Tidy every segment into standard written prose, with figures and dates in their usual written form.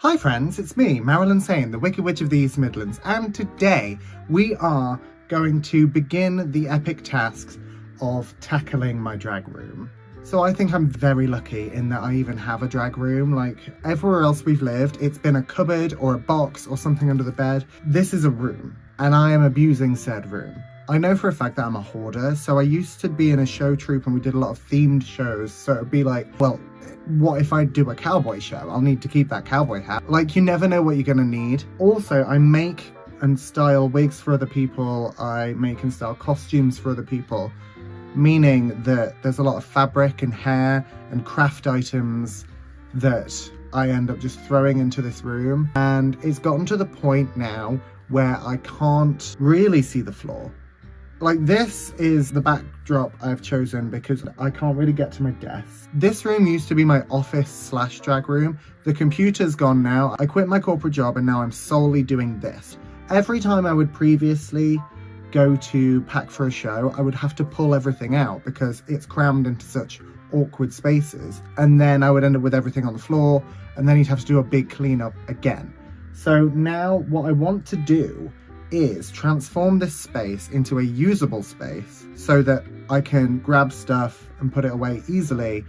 Hi friends, it's me, Marilyn Sane, the Wicked Witch of the East Midlands, and today we are going to begin the epic tasks of tackling my drag room. So I think I'm very lucky in that I even have a drag room. Like everywhere else we've lived, it's been a cupboard or a box or something under the bed. This is a room, and I am abusing said room. I know for a fact that I'm a hoarder, so I used to be in a show troupe and we did a lot of themed shows, so it would be like, well, what if I do a cowboy show? I'll need to keep that cowboy hat. Like, you never know what you're gonna need. Also, I make and style wigs for other people. I make and style costumes for other people, meaning that there's a lot of fabric and hair and craft items that I end up just throwing into this room. And it's gotten to the point now where I can't really see the floor. Like, this is the backdrop I've chosen because I can't really get to my desk. This room used to be my office / drag room. The computer's gone now. I quit my corporate job and now I'm solely doing this. Every time I would previously go to pack for a show, I would have to pull everything out because it's crammed into such awkward spaces. And then I would end up with everything on the floor, and then you'd have to do a big cleanup again. So now what I want to do is transform this space into a usable space so that I can grab stuff and put it away easily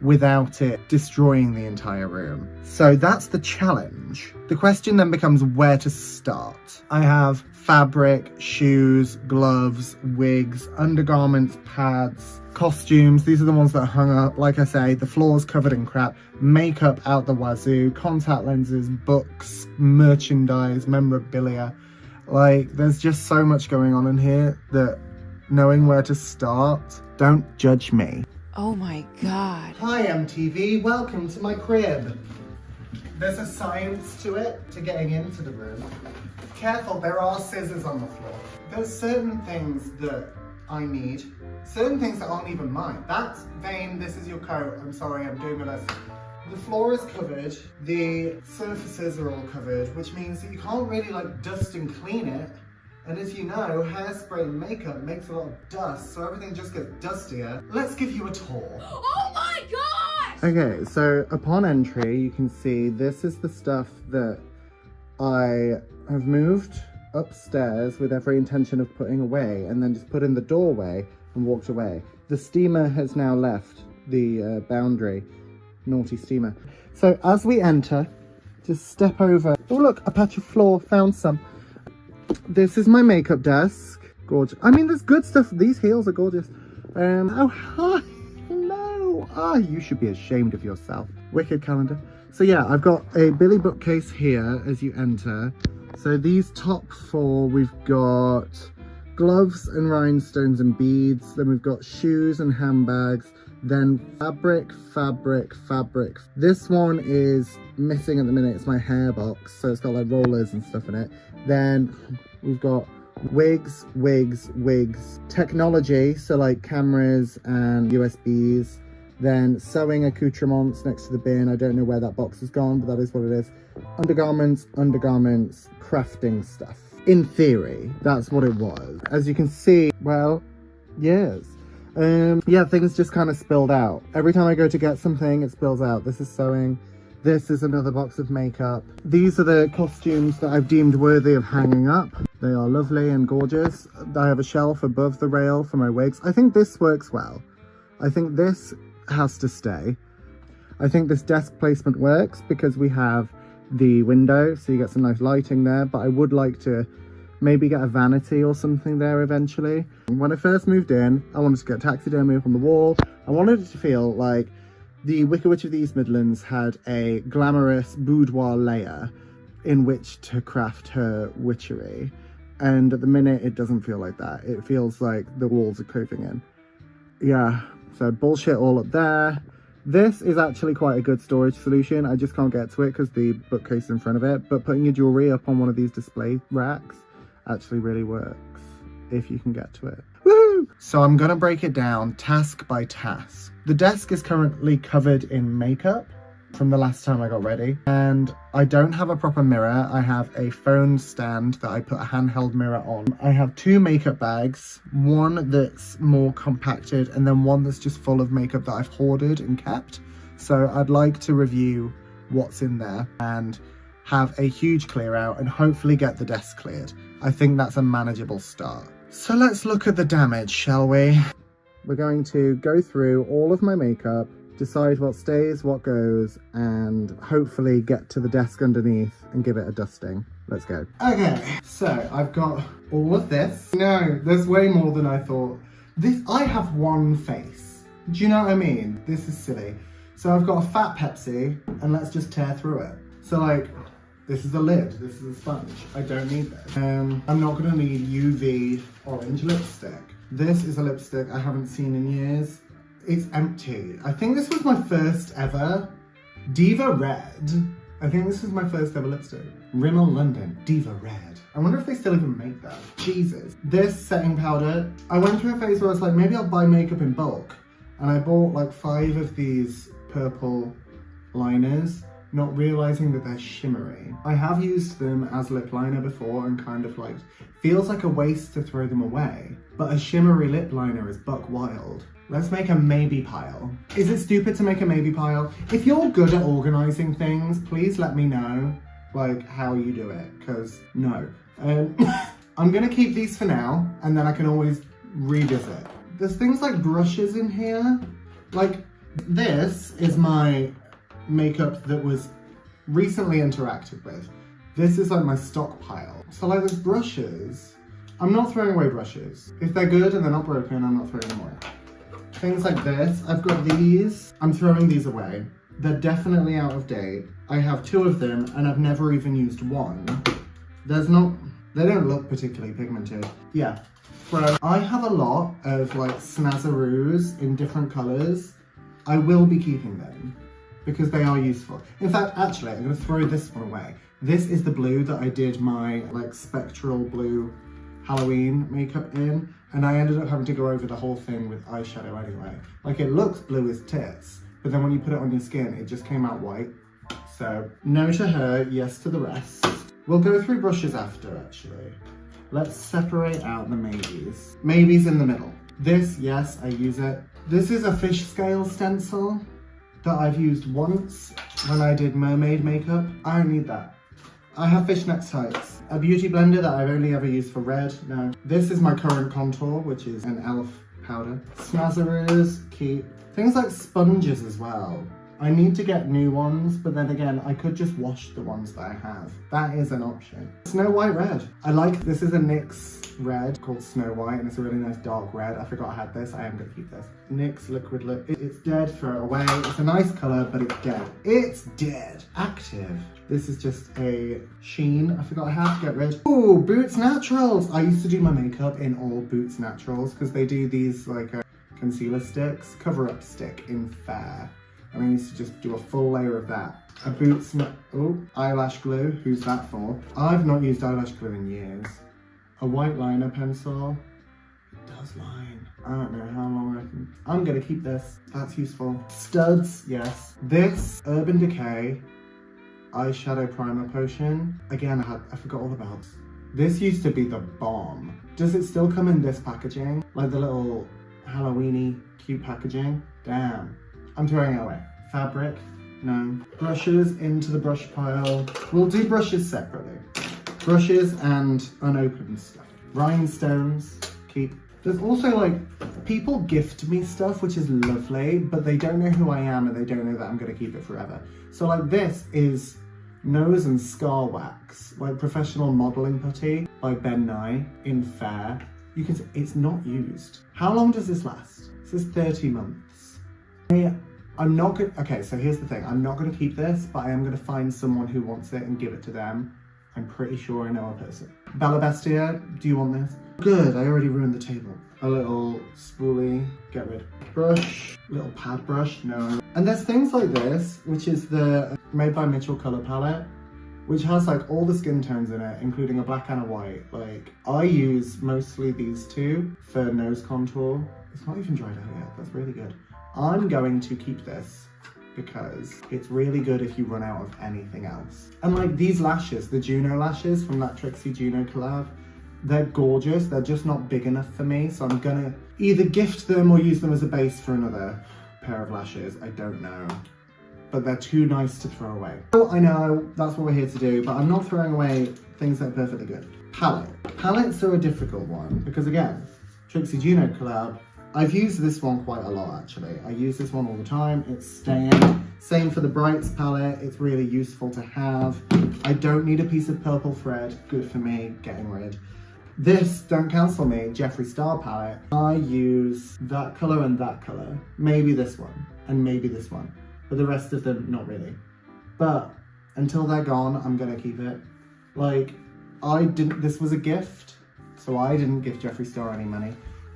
without it destroying the entire room. So that's the challenge. The question then becomes where to start. I have fabric, shoes, gloves, wigs, undergarments, pads, costumes. These are the ones that are hung up. Like I say, the floor's covered in crap, makeup out the wazoo, contact lenses, books, merchandise, memorabilia. Like, there's just so much going on in here that knowing where to start, don't judge me. Oh my God. Hi MTV, welcome to my crib. There's a science to it, to getting into the room. Careful, there are scissors on the floor. There's certain things that I need, certain things that aren't even mine. That's Vane, this is your coat. I'm sorry, I'm doing my best. The floor is covered, the surfaces are all covered, which means that you can't really like dust and clean it. And as you know, hairspray and makeup makes a lot of dust, so everything just gets dustier. Let's give you a tour. Oh my gosh! Okay, so upon entry, you can see this is the stuff that I have moved upstairs with every intention of putting away, and then just put in the doorway and walked away. The steamer has now left the boundary. Naughty steamer. So as we enter, just step over. Oh look, a patch of floor, found some. This is my makeup desk. Gorgeous. I mean, there's good stuff. These heels are gorgeous. Oh hi, hello. You should be ashamed of yourself. Wicked calendar. So yeah, I've got a Billy bookcase here as you enter. So these top four, we've got gloves and rhinestones and beads. Then we've got shoes and handbags. Then fabric. This one is missing at the minute. It's my hair box, so it's got like rollers and stuff in it. Then we've got wigs, technology, so like cameras and USBs. Then sewing accoutrements next to the bin. I don't know where that box has gone, but that is what it is. Undergarments, crafting stuff. In theory, that's what it was. As you can see, well, yes. Yeah, things just kind of spilled out. Every time I go to get something, it spills out. This is sewing. This is another box of makeup. These are the costumes that I've deemed worthy of hanging up. They are lovely and gorgeous. I have a shelf above the rail for my wigs. I think this works well. I think this has to stay. I think this desk placement works because we have the window, so you get some nice lighting there, but I would like to maybe get a vanity or something there eventually. When I first moved in, I wanted to get taxidermy up on the wall. I wanted it to feel like the Wicked Witch of the East Midlands had a glamorous boudoir layer in which to craft her witchery. And at the minute, it doesn't feel like that. It feels like the walls are caving in. Yeah, so bullshit all up there. This is actually quite a good storage solution. I just can't get to it because the bookcase is in front of it. But putting your jewelry up on one of these display racks actually really works if you can get to it. Woohoo! So I'm gonna break it down task by task. The desk is currently covered in makeup from the last time I got ready, and I don't have a proper mirror. I have a phone stand that I put a handheld mirror on. I have two makeup bags, one that's more compacted and then one that's just full of makeup that I've hoarded and kept. So I'd like to review what's in there and have a huge clear out and hopefully get the desk cleared. I think that's a manageable start. So let's look at the damage, shall we? We're going to go through all of my makeup, decide what stays, what goes, and hopefully get to the desk underneath and give it a dusting. Let's go. Okay, so I've got all of this. No, there's way more than I thought. I have one face. Do you know what I mean? This is silly. So I've got a fat Pepsi, and let's just tear through it. So like, this is a lid, this is a sponge. I don't need this. I'm not gonna need UV orange lipstick. This is a lipstick I haven't seen in years. It's empty. I think this was my first ever Diva Red. I think this is my first ever lipstick. Rimmel London, Diva Red. I wonder if they still even make that. Jesus. This setting powder, I went through a phase where I was like, maybe I'll buy makeup in bulk. And I bought like 5 of these purple liners, not realizing that they're shimmery. I have used them as lip liner before and kind of like, feels like a waste to throw them away. But a shimmery lip liner is buck wild. Let's make a maybe pile. Is it stupid to make a maybe pile? If you're good at organizing things, please let me know like how you do it, because no. I'm gonna keep these for now and then I can always revisit. There's things like brushes in here. Like this is my makeup that was recently interacted with. This is like my stockpile. So like there's brushes. I'm not throwing away brushes. If they're good and they're not broken, I'm not throwing them away. Things like this, I've got these, I'm throwing these away. They're definitely out of date. I have 2 of them and I've never even used one. They don't look particularly pigmented. Yeah, so I have a lot of like snazzaroos in different colors. I will be keeping them because they are useful. In fact, actually, I'm gonna throw this one away. This is the blue that I did my like spectral blue Halloween makeup in, and I ended up having to go over the whole thing with eyeshadow anyway. Like it looks blue as tits, but then when you put it on your skin, it just came out white. So no to her, yes to the rest. We'll go through brushes after actually. Let's separate out the maybes. Maybes in the middle. This, yes, I use it. This is a fish scale stencil that I've used once when I did mermaid makeup. I don't need that. I have fishnet tights. A beauty blender that I've only ever used for red, no. This is my current contour, which is an e.l.f. powder. Snazzaroos, keep. Things like sponges as well. I need to get new ones, but then again, I could just wash the ones that I have. That is an option. Snow White red. I like, this is a NYX red called Snow White, and it's a really nice dark red. I forgot I had this, I am gonna keep this. NYX liquid lip, it's dead, throw it away. It's a nice color, but it's dead. It's dead. Active. This is just a sheen, I forgot I had, get rid. Ooh, Boots Naturals. I used to do my makeup in all Boots Naturals, because they do these like concealer sticks, cover up stick in Fair. And I used to just do a full layer of that. A Boots, eyelash glue, who's that for? I've not used eyelash glue in years. A white liner pencil, it does line. I don't know how long I'm gonna keep this, that's useful. Studs, yes. This Urban Decay eyeshadow primer potion. Again, I forgot all about this. This used to be the bomb. Does it still come in this packaging? Like the little Halloween-y cute packaging? Damn. I'm throwing it away. Fabric, no. Brushes into the brush pile. We'll do brushes separately. Brushes and unopened stuff. Rhinestones, keep. There's also like, people gift me stuff, which is lovely, but they don't know who I am and they don't know that I'm gonna keep it forever. So like this is nose and scar wax, like professional modeling putty by Ben Nye in Fair. You can see it's not used. How long does this last? This is 30 months. I'm not gonna, okay, so here's the thing. I'm not gonna keep this, but I am gonna find someone who wants it and give it to them. I'm pretty sure I know a person. Bella Bestia, do you want this? Good, I already ruined the table. A little spoolie, get rid. Brush, little pad brush, no. And there's things like this, which is the Made by Mitchell color palette, which has like all the skin tones in it, including a black and a white. Like, I use mostly these two for nose contour. It's not even dried out yet, that's really good. I'm going to keep this because it's really good if you run out of anything else. And like these lashes, the Juno lashes from that Trixie Juno collab, they're gorgeous, they're just not big enough for me, so I'm gonna either gift them or use them as a base for another pair of lashes, I don't know. but they're too nice to throw away. Oh, I know, that's what we're here to do, but I'm not throwing away things that are perfectly good. Palette. Palettes are a difficult one, because again, Trixie, do you know Clearout? I've used this one quite a lot actually. I use this one all the time, it's staying. Same for the Brights palette, it's really useful to have. I don't need a piece of purple thread, good for me, getting rid. This, don't cancel me, Jeffree Star palette. I use that colour and that colour. Maybe this one, and maybe this one. But the rest of them, not really. But until they're gone, I'm gonna keep it. Like, this was a gift, so I didn't give Jeffree Star any money.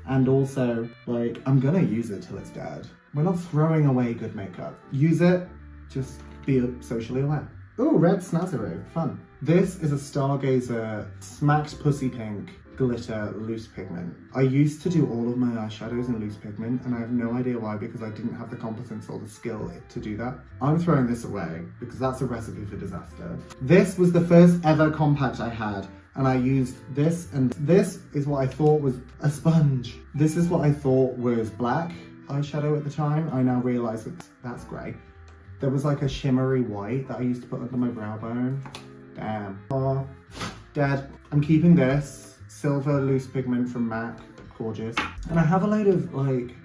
And also, like, I'm gonna use it till it's dead. We're not throwing away good makeup. Use it, just be socially aware. Ooh, red snazzaroo, fun. This is a Stargazer Smacked Pussy Pink glitter loose pigment. I used to do all of my eyeshadows in loose pigment, and I have no idea why, because I didn't have the competence or the skill to do that. I'm throwing this away because that's a recipe for disaster. This was the first ever compact I had, and I used this, and this is what I thought was a sponge. This is what I thought was black eyeshadow at the time. I now realise that that's grey. There was like a shimmery white that I used to put under my brow bone. Damn. Oh, dead. I'm keeping this silver loose pigment from MAC, gorgeous. And I have a load of like,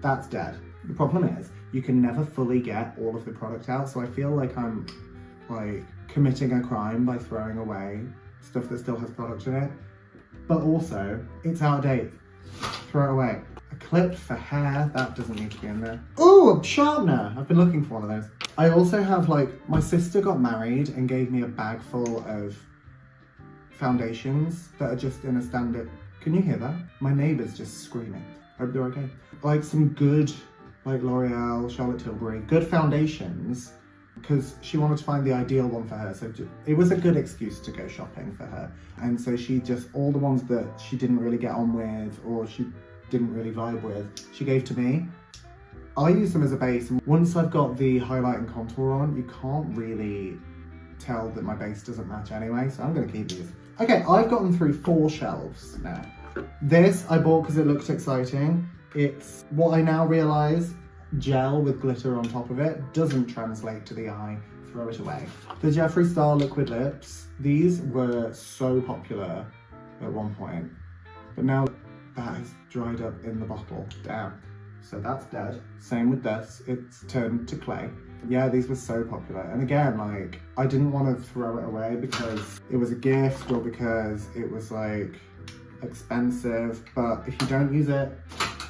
that's dead. The problem is, you can never fully get all of the product out, so I feel like I'm like committing a crime by throwing away stuff that still has product in it. But also, it's out of date. Throw it away. A clip for hair, that doesn't need to be in there. Ooh, a sharpener! I've been looking for one of those. I also have like, my sister got married and gave me a bag full of foundations that are just in a standard. Can you hear that? My neighbour's just screaming. Hope they're okay. Like some good, like L'Oreal, Charlotte Tilbury, good foundations, because she wanted to find the ideal one for her. So it was a good excuse to go shopping for her. And so she just, all the ones that she didn't really get on with or she didn't really vibe with, she gave to me. I use them as a base, and once I've got the highlight and contour on, you can't really tell that my base doesn't match anyway, so I'm gonna keep these. Okay, I've gotten through 4 shelves now. This I bought because it looked exciting. It's what I now realise, gel with glitter on top of it doesn't translate to the eye. Throw it away. The Jeffree Star liquid lips, these were so popular at one point, but now that has dried up in the bottle. Damn. So that's dead. Same with this, it's turned to clay. Yeah, these were so popular. And again, like, I didn't want to throw it away because it was a gift or because it was like expensive, but if you don't use it,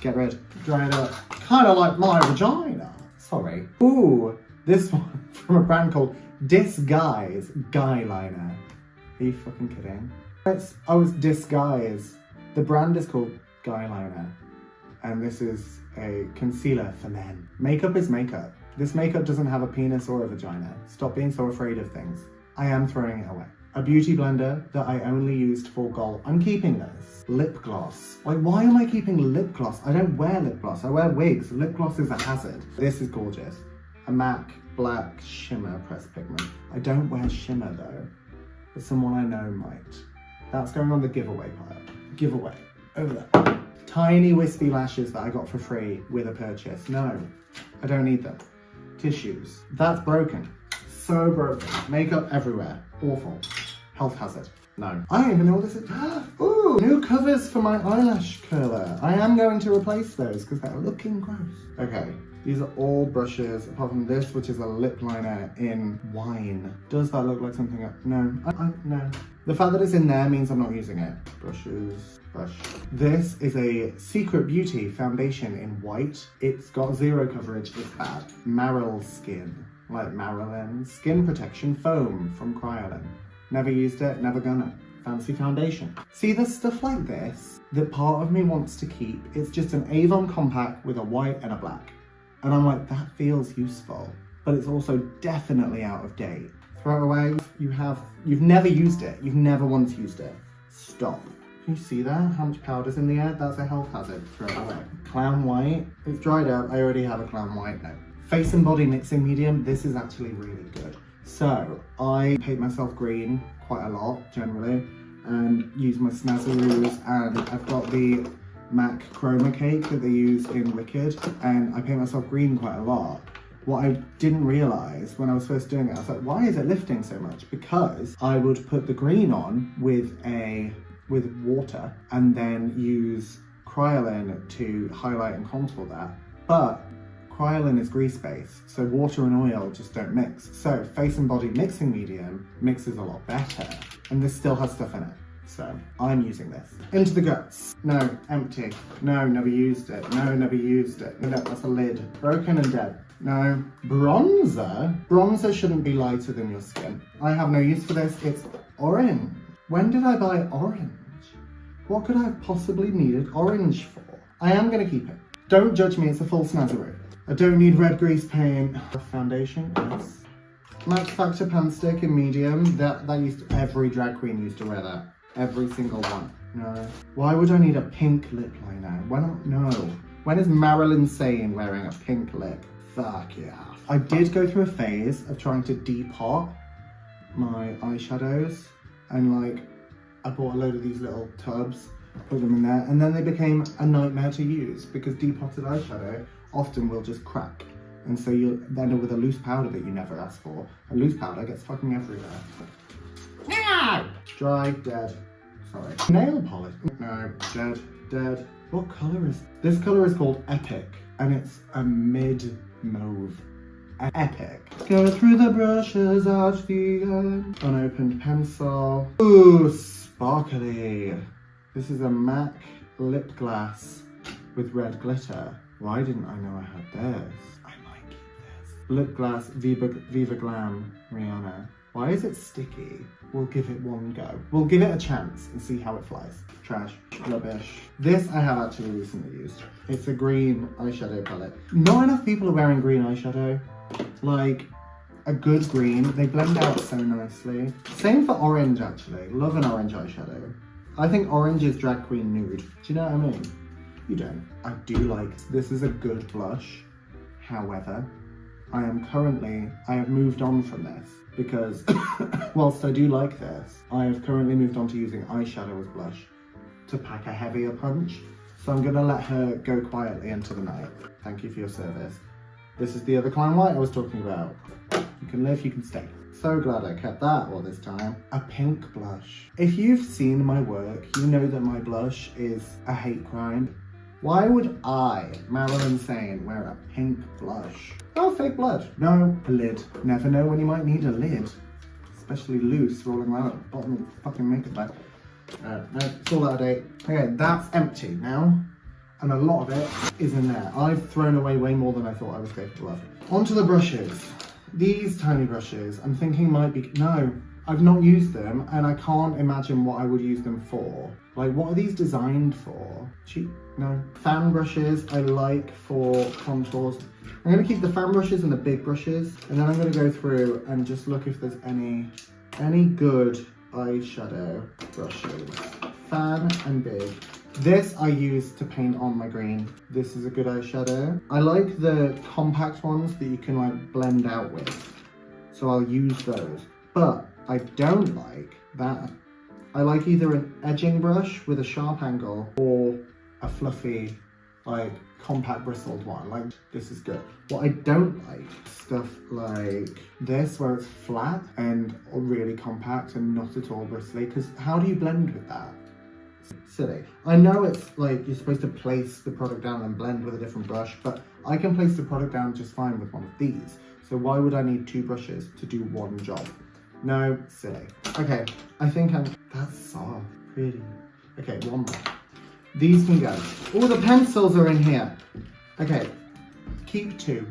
get rid, dry it up. Kind of like my vagina. Sorry. Ooh, this one from a brand called Disguise Guy Liner. Are you fucking kidding? I was Disguise. The brand is called Guy Liner, and this is a concealer for men. Makeup is makeup. This makeup doesn't have a penis or a vagina. Stop being so afraid of things. I am throwing it away. A beauty blender that I only used for gold. I'm keeping this. Lip gloss. Like, why am I keeping lip gloss? I don't wear lip gloss. I wear wigs. Lip gloss is a hazard. This is gorgeous. A MAC black shimmer pressed pigment. I don't wear shimmer though, but someone I know might. That's going on the giveaway pile. Giveaway. Over there. Tiny wispy lashes that I got for free with a purchase. No, I don't need them. Tissues. That's broken. So broken. Makeup everywhere. Awful. Health hazard. No. I don't even know what this is. Ooh, new covers for my eyelash curler. I am going to replace those because they're looking gross. Okay, these are all brushes apart from this, which is a lip liner in wine. Does that look like something? No. No. The fact that it's in there means I'm not using it. Brushes. Brush. This is a Secret Beauty foundation in white. It's got 0 coverage. It's bad. Marilyn Skin. Like Marilyn. Skin Protection Foam from Clearout. Never used it, never gonna. Fancy foundation. See, there's stuff like this that part of me wants to keep. It's just an Avon compact with a white and a black. And I'm like, that feels useful. But it's also definitely out of date. Throw it away. You've never used it. You've never once used it. Stop. Can you see that? How much powder's in the air? That's a health hazard. Throw it away. Clown white. It's dried up. I already have a clown white now. Face and body mixing medium. This is actually really good. So I paint myself green quite a lot generally and use my snazzaroos, and I've got the MAC chroma cake that they use in Wicked, and I paint myself green quite a lot. what I didn't realise when I was first doing it, I was like, why is it lifting so much? Because I would put the green on with water and then use Cryolin to highlight and contour that. But Cryolin is grease-based, so water and oil just don't mix. So face and body mixing medium mixes a lot better, and this still has stuff in it. So I'm using this. Into the guts. No, empty. No, never used it. No, never used it. No, that's a lid. Broken and dead. No. Bronzer? Bronzer shouldn't be lighter than your skin. I have no use for this. It's orange. When did I buy orange? What could I have possibly needed orange for? I am going to keep it. Don't judge me, it's a full snazaroo. I don't need red grease paint. Foundation, yes. Max Factor Pan Stick in medium. Every drag queen used to wear that. Every single one. No. Why would I need a pink lip liner? No. When is Marilyn Sane wearing a pink lip? Fuck yeah. I did go through a phase of trying to depot my eyeshadows, and like I bought a load of these little tubs, put them in there, and then they became a nightmare to use because depotted eyeshadow often will just crack, and so you'll end up with a loose powder that you never asked for. And loose powder gets fucking everywhere. No! Dry, dead. Sorry. Nail polish. No, dead. What colour is this? Colour is called Epic, and it's a mid mauve. Epic. Go through the brushes at the end. Unopened pencil. Ooh, sparkly. This is a MAC lip gloss with red glitter. Why didn't I know I had this? I might keep this. Lip gloss Viva Glam Rihanna. Why is it sticky? We'll give it one go. We'll give it a chance and see how it flies. Trash. Rubbish. This I have actually recently used. It's a green eyeshadow palette. Not enough people are wearing green eyeshadow. Like, a good green. They blend out so nicely. Same for orange, actually. Love an orange eyeshadow. I think orange is drag queen nude. Do you know what I mean? You don't. I do like, this is a good blush. However, I have moved on from this because whilst I do like this, I have currently moved on to using eyeshadow as blush to pack a heavier punch. So I'm gonna let her go quietly into the night. Thank you for your service. This is the other Clown White I was talking about. You can live, you can stay. So glad I kept that all this time. A pink blush. If you've seen my work, you know that my blush is a hate crime. Why would I, Marilyn Sane, wear a pink blush? Oh, fake blood. No, a lid. Never know when you might need a lid. Especially loose, rolling around at the bottom of the fucking makeup bag. No, it's all out of date. Okay, that's empty now. And a lot of it is in there. I've thrown away way more than I thought I was capable of. Onto the brushes. These tiny brushes, I'm thinking might be, no, I've not used them and I can't imagine what I would use them for. Like, what are these designed for? Cheap? No. Fan brushes I like for contours. I'm gonna keep the fan brushes and the big brushes, and then I'm gonna go through and just look if there's any good eyeshadow brushes. Fan and big. This I use to paint on my green. This is a good eyeshadow. I like the compact ones that you can like blend out with. So I'll use those. But I don't like that. I like either an edging brush with a sharp angle or a fluffy, like compact bristled one. Like, this is good. What I don't like, stuff like this where it's flat and really compact and not at all bristly, because how do you blend with that? Silly. I know it's like you're supposed to place the product down and blend with a different brush, but I can place the product down just fine with one of these. So why would I need two brushes to do one job? No, silly. Okay, I think that's soft, pretty. Okay, one more. These can go. All the pencils are in here. Okay, keep two.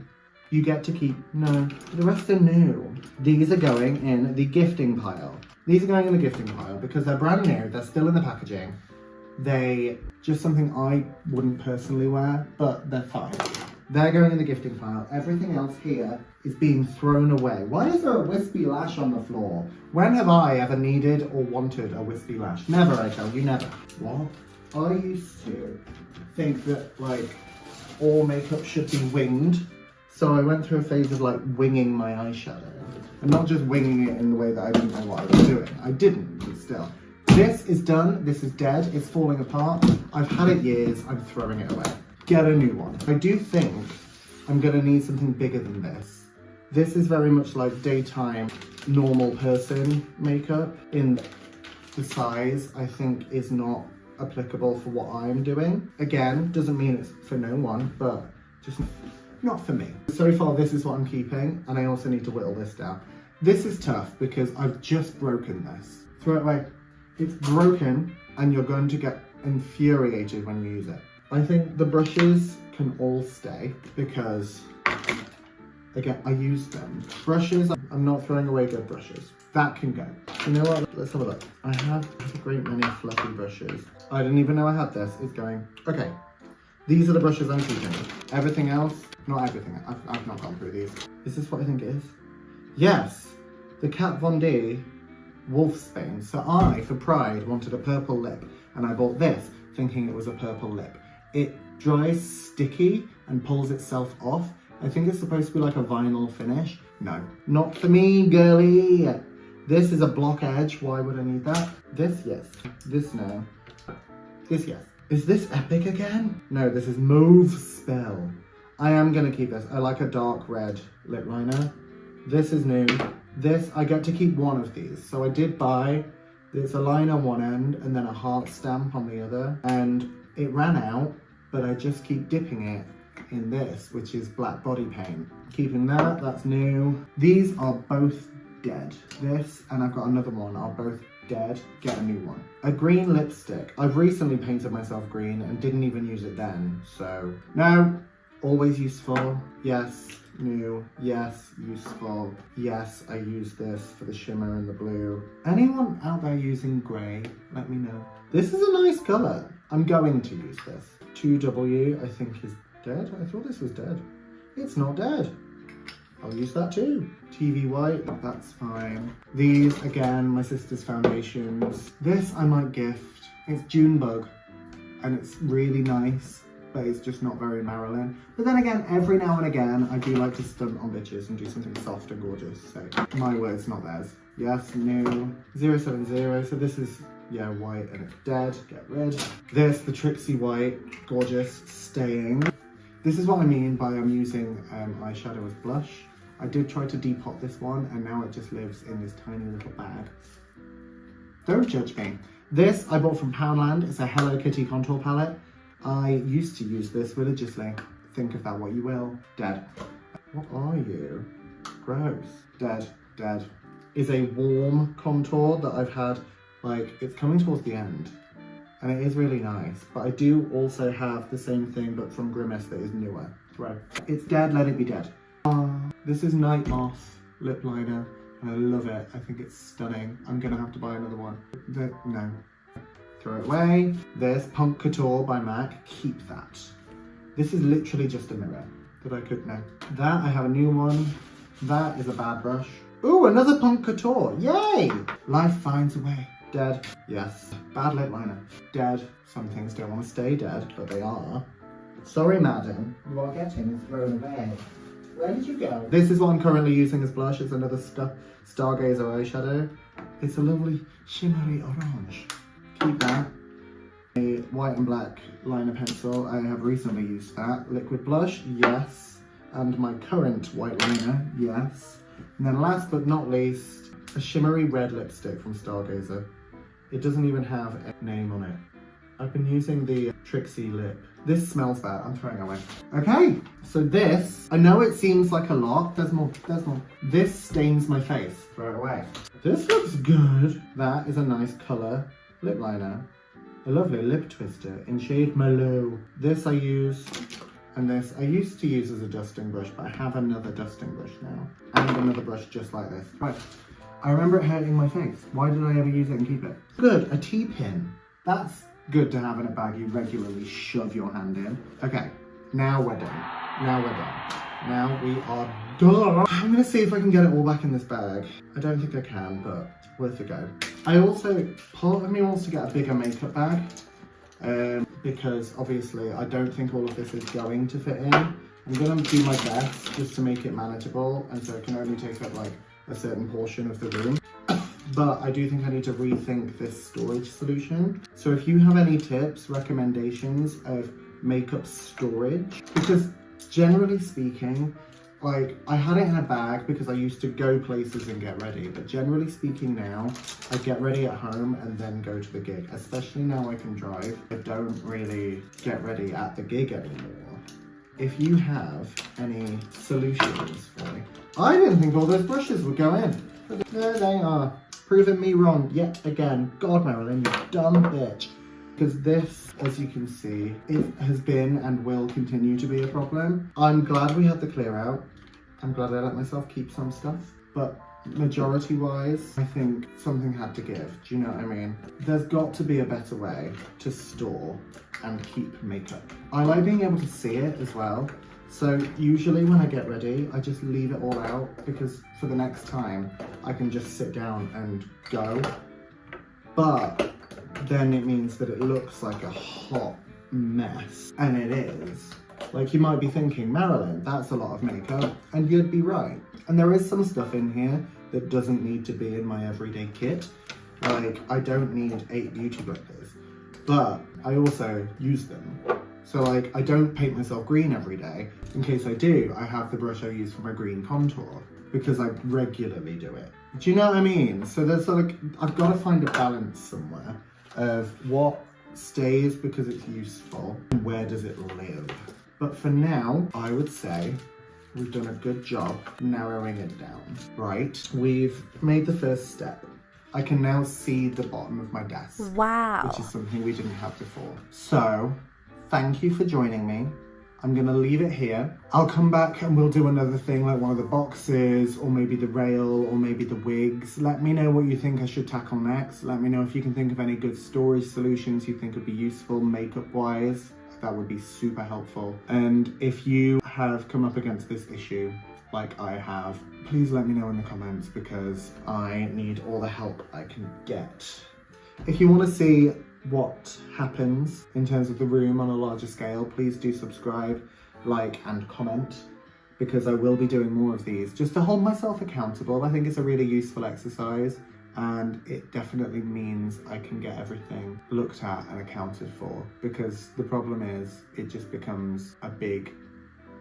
You get to keep, no, the rest are new. These are going in the gifting pile. These are going in the gifting pile because they're brand new, they're still in the packaging. They, just something I wouldn't personally wear, but they're fine. They're going in the gifting pile. Everything else here is being thrown away. Why is there a wispy lash on the floor? When have I ever needed or wanted a wispy lash? Never, I tell you, never. What? I used to think that like all makeup should be winged. So I went through a phase of like winging my eyeshadow. And not just winging it in the way that I didn't know what I was doing. I didn't, but still. This is done, this is dead, it's falling apart. I've had it years, I'm throwing it away. Get a new one. I do think I'm gonna need something bigger than this. This is very much like daytime, normal person makeup. In the size, I think is not applicable for what I'm doing. Again, doesn't mean it's for no one, but just not for me. So far, this is what I'm keeping, and I also need to whittle this down. This is tough because I've just broken this. Throw it away. It's broken, and you're going to get infuriated when you use it. I think the brushes can all stay because, again, I use them. Brushes, I'm not throwing away good brushes. That can go. You know what? Let's have a look. I have a great many fluffy brushes. I didn't even know I had this. It's going. Okay. These are the brushes I'm keeping. Everything else, not everything. I've not gone through these. Is this what I think it is? Yes. The Kat Von D Wolfsbane. So I, for pride, wanted a purple lip. And I bought this thinking it was a purple lip. It dries sticky and pulls itself off. I think it's supposed to be like a vinyl finish. No, not for me, girly. This is a block edge. Why would I need that? This, yes. This, no. This, yes. Is this Epic again? No, this is Mauve Spell. I am gonna keep this. I like a dark red lip liner. This is new. This, I get to keep one of these. So I did buy, there's a line on one end and then a heart stamp on the other. And it ran out, but I just keep dipping it in this, which is black body paint. Keeping that, that's new. These are both dead. This, and I've got another one, are both dead. Get a new one. A green lipstick. I've recently painted myself green and didn't even use it then, so. No, always useful. Yes, new. Yes, useful. Yes, I use this for the shimmer and the blue. Anyone out there using grey, let me know. This is a nice colour. I'm going to use this. 2W, I think is dead. I thought this was dead. It's not dead. I'll use that too. TV white, that's fine. These, again, my sister's foundations. This I might gift. It's Junebug, and it's really nice, but it's just not very Marilyn. But then again, every now and again, I do like to stunt on bitches and do something soft and gorgeous. So, my words, not theirs. Yes, new. 070, so this is, yeah, white and it's dead, get rid. This, the Trixie white, gorgeous, staying. This is what I mean by I'm using eyeshadow as blush. I did try to depot this one and now it just lives in this tiny little bag. Don't judge me. This I bought from Poundland. It's a Hello Kitty contour palette. I used to use this religiously. Think of that what you will. Dead. What are you? Gross. Dead. Dead. Is a warm contour that I've had, like, it's coming towards the end. And it is really nice, but I do also have the same thing but from Grimace that is newer. Right. It's dead, let it be dead. This is Night Moth lip liner, and I love it. I think it's stunning. I'm gonna have to buy another one. No. Throw it away. This Punk Couture by MAC, keep that. This is literally just a mirror that I could know. That, I have a new one. That is a bad brush. Ooh, another Punk Couture, yay! Life finds a way. Dead, yes. Bad lip liner, dead. Some things don't want to stay dead, but they are. Sorry, madam, you are getting thrown away. Where did you go? This is what I'm currently using as blush. It's another Stargazer eyeshadow. It's a lovely shimmery orange. Keep that. A white and black liner pencil. I have recently used that. Liquid blush, yes. And my current white liner, yes. And then last but not least, a shimmery red lipstick from Stargazer. It doesn't even have a name on it. I've been using the Trixie lip. This smells bad, I'm throwing it away. Okay, so this, I know it seems like a lot. There's more, there's more. This stains my face, throw it away. This looks good. That is a nice color lip liner. A lovely lip twister in shade Malo. This I use, and this I used to use as a dusting brush, but I have another dusting brush now. And another brush just like this. Right, I remember it hurting my face. Why did I ever use it and keep it? Good, a T-pin. That's good to have in a bag you regularly shove your hand in. Okay, now we're done. Now we're done. Now we are done. I'm gonna see if I can get it all back in this bag. I don't think I can, but worth a go. I also, part of me wants to get a bigger makeup bag because obviously I don't think all of this is going to fit in. I'm gonna do my best just to make it manageable, and so it can only take up like a certain portion of the room. But I do think I need to rethink this storage solution. So if you have any tips, recommendations of makeup storage, because Generally speaking, like, I had it in a bag because I used to go places and get ready, but generally speaking now, I get ready at home and then go to the gig. Especially now I can drive, I don't really get ready at the gig anymore. If you have any solutions for me. I didn't think all those brushes would go in. But there they are, proving me wrong yet again. God, Marilyn, you dumb bitch. Because this, as you can see, it has been and will continue to be a problem. I'm glad we had the clear out. I'm glad I let myself keep some stuff. But majority-wise, I think something had to give. Do you know what I mean? There's got to be a better way to store and keep makeup. I like being able to see it as well. So usually when I get ready, I just leave it all out because for the next time, I can just sit down and go. But then it means that it looks like a hot mess, and it is. Like, you might be thinking, Marilyn, that's a lot of makeup, and you'd be right. And there is some stuff in here that doesn't need to be in my everyday kit. Like, I don't need 8 beauty blenders, but I also use them. So like, I don't paint myself green every day. In case I do, I have the brush I use for my green contour because I regularly do it. Do you know what I mean? So there's like, I've got to find a balance somewhere of what stays because it's useful and where does it live. But for now, I would say we've done a good job narrowing it down. Right, we've made the first step. I can now see the bottom of my desk. Wow. Which is something we didn't have before. So, thank you for joining me. I'm gonna leave it here. I'll come back and we'll do another thing like one of the boxes or maybe the rail or maybe the wigs. Let me know what you think I should tackle next. Let me know if you can think of any good storage solutions you think would be useful makeup wise. That would be super helpful. And if you have come up against this issue like I have, please let me know in the comments because I need all the help I can get. If you want to see what happens in terms of the room on a larger scale, please do subscribe, like and comment because I will be doing more of these just to hold myself accountable. I think it's a really useful exercise and it definitely means I can get everything looked at and accounted for, because the problem is it just becomes a big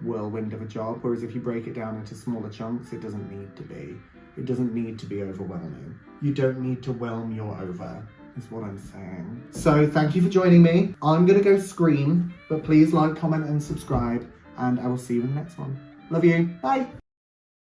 whirlwind of a job, whereas if you break it down into smaller chunks, it doesn't need to be. It doesn't need to be overwhelming. You don't need to whelm your over, is what I'm saying. So thank you for joining me. I'm gonna go scream, but please like, comment and subscribe, and I will see you in the next one. Love you, bye.